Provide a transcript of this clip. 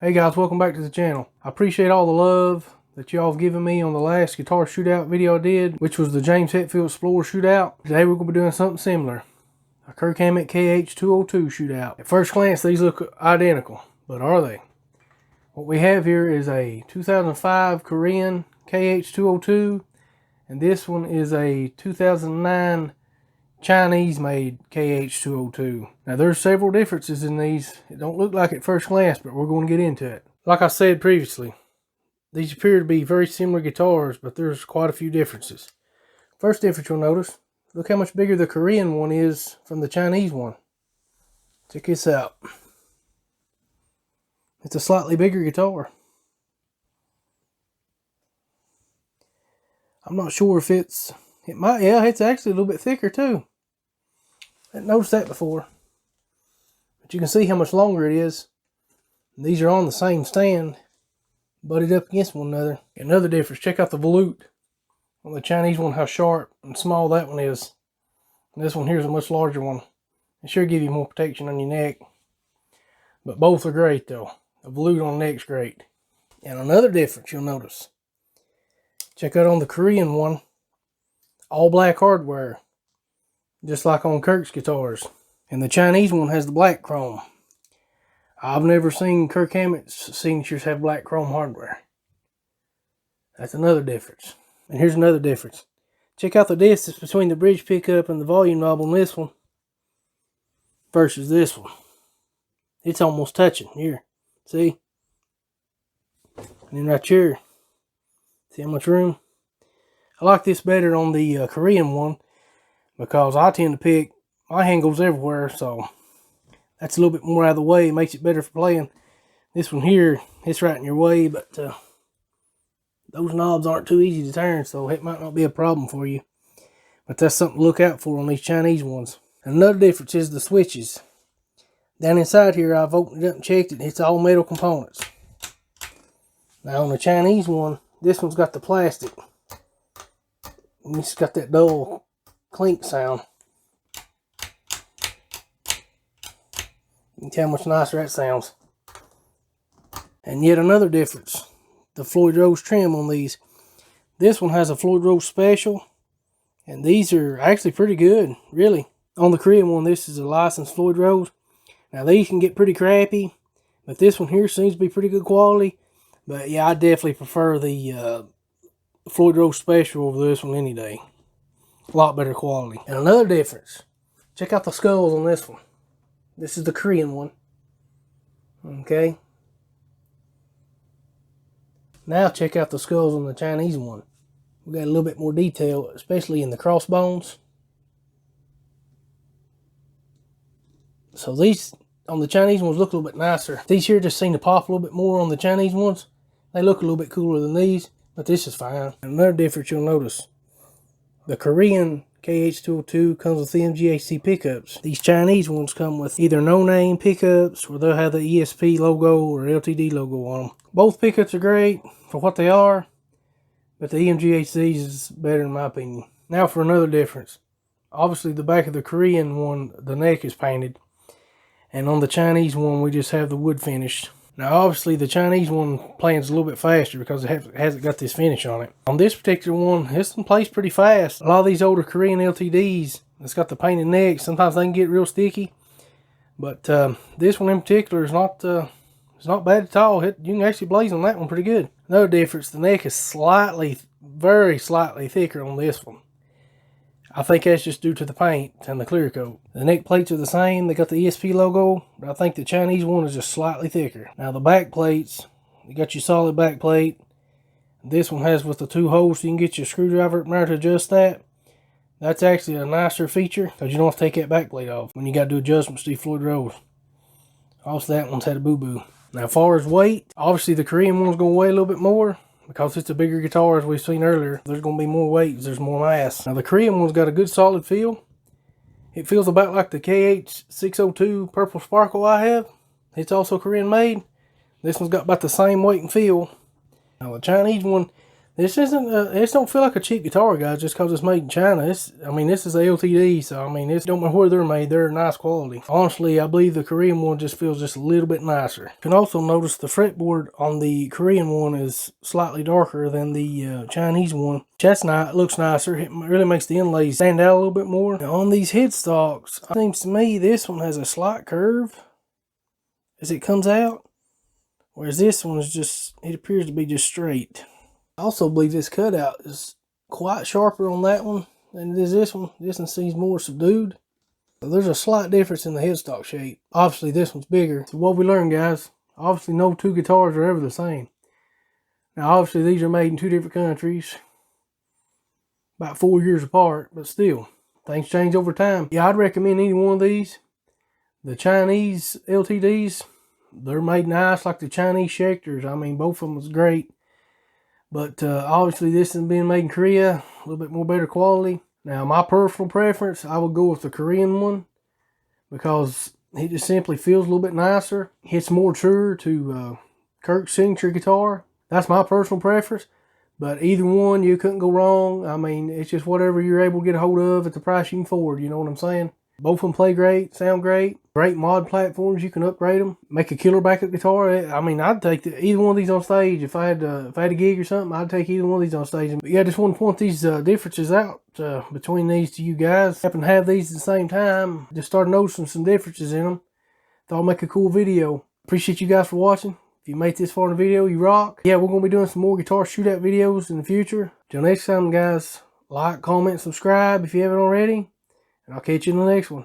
Hey guys, welcome back to the channel. I appreciate all the love that y'all have given me on the last guitar shootout video I did, which was the James Hetfield Explorer shootout. Today we're going to be doing something similar. A Kirk Hammett KH202 shootout. At first glance these look identical, but are they? What we have here is a 2005 Korean KH202, and this one is a 2009 Chinese-made KH202. Now there's several differences in these. It don't look like it at first glance, but we're going to get into it. Like I said previously, these appear to be very similar guitars, but there's quite a few differences. First difference you'll notice, look how much bigger the Korean one is from the Chinese one. Check this out. It's a slightly bigger guitar. I'm not sure if it's actually a little bit thicker too. I didn't notice that before. But you can see how much longer it is. These are on the same stand, butted up against one another. Another difference, check out the volute. On the Chinese one, how sharp and small that one is. And this one here is a much larger one. It sure give you more protection on your neck. But both are great though. The volute on the neck's great. And another difference you'll notice. Check out on the Korean one. All black hardware, just like on Kirk's guitars. And the Chinese one has the black chrome. I've never seen Kirk Hammett's signatures have black chrome hardware. That's another difference. And here's another difference. Check out the distance between the bridge pickup and the volume knob on this one versus this one. It's almost touching here. See? And then right here. See how much room? I like this better on the Korean one because I tend to pick, my hand goes everywhere, so that's a little bit more out of the way. It makes it better for playing. This one here, it's right in your way, but those knobs aren't too easy to turn, so it might not be a problem for you. But that's something to look out for on these Chinese ones. Another difference is the switches. Down inside here, I've opened it up and checked it. It's all metal components. Now on the Chinese one, this one's got the plastic. It's got that dull clink sound. You can tell how much nicer that sounds. And yet another difference, the Floyd Rose trim on these. This one has a Floyd Rose special, and these are actually pretty good, really. On the Korean one, this is a licensed Floyd Rose. Now these can get pretty crappy, but this one here seems to be pretty good quality. But yeah, I definitely prefer the Floyd Rose special over this one any day. A lot better quality. And another difference, check out the skulls on this one. This is the Korean one. Okay. Now check out the skulls on the Chinese one. We got a little bit more detail, especially in the crossbones. So these on the Chinese ones look a little bit nicer. These here just seem to pop a little bit more on the Chinese ones. They look a little bit cooler than these. But this is fine. Another difference you'll notice. The Korean KH202 comes with the MGAC pickups. These Chinese ones come with either no-name pickups, or they'll have the ESP logo or LTD logo on them. Both pickups are great for what they are, but the MGACs is better in my opinion. Now for another difference. Obviously the back of the Korean one, the neck is painted. And on the Chinese one, we just have the wood finish. Now obviously the Chinese one plays a little bit faster because it hasn't got this finish on it. On this particular one, this one plays pretty fast. A lot of these older Korean LTDs, it's got the painted neck, sometimes they can get real sticky. But this one in particular is not bad at all. You can actually blaze on that one pretty good. Another difference, the neck is very slightly thicker on this one. I think that's just due to the paint and the clear coat. The neck plates are the same. They got the ESP logo, but I think the Chinese one is just slightly thicker. Now the back plates, you got your solid back plate. This one has with the two holes, so you can get your screwdriver up there to adjust that. That's actually a nicer feature because you don't have to take that back plate off when you got to do adjustments to your Floyd Rose. Also, that one's had a boo-boo. Now as far as weight, obviously the Korean one's going to weigh a little bit more. Because it's a bigger guitar, as we've seen earlier, there's going to be more weight because there's more mass. Now the Korean one's got a good solid feel. It feels about like the KH602 Purple Sparkle I have. It's also Korean made. This one's got about the same weight and feel. Now the Chinese one, This isn't, this don't feel like a cheap guitar, guys, just because it's made in China. I mean, this is a LTD, so I mean, it don't matter where they're made, they're nice quality. Honestly, I believe the Korean one just feels just a little bit nicer. You can also notice the fretboard on the Korean one is slightly darker than the Chinese one. That's nice, it looks nicer. It really makes the inlays stand out a little bit more. Now, on these headstocks, it seems to me this one has a slight curve as it comes out, whereas this one is just, it appears to be just straight. I also believe this cutout is quite sharper on that one than it is this one. This one seems more subdued. So there's a slight difference in the headstock shape. Obviously this one's bigger. So what we learned, guys, obviously no two guitars are ever the same. Now obviously these are made in two different countries, about 4 years apart, but still, things change over time. Yeah, I'd recommend any one of these. The Chinese LTDs, they're made nice like the Chinese Schecters. I mean, both of them was great. But obviously this is being made in Korea, a little bit more better quality. Now my personal preference, I would go with the Korean one because it just simply feels a little bit nicer. It's more truer to Kirk's signature guitar. That's my personal preference. But either one, you couldn't go wrong. I mean, it's just whatever you're able to get a hold of at the price you can afford, you know what I'm saying? Both of them play great, sound great. Great mod platforms, you can upgrade them. Make a killer backup guitar. I mean, I'd take either one of these on stage. If I had a gig or something, I'd take either one of these on stage. But yeah, I just want to point these differences out between these to you guys. Happen to have these at the same time. Just started noticing some differences in them. Thought I'd make a cool video. Appreciate you guys for watching. If you made this far in the video, you rock. Yeah, we're going to be doing some more guitar shootout videos in the future. Till next time, guys, like, comment, subscribe if you haven't already. And I'll catch you in the next one.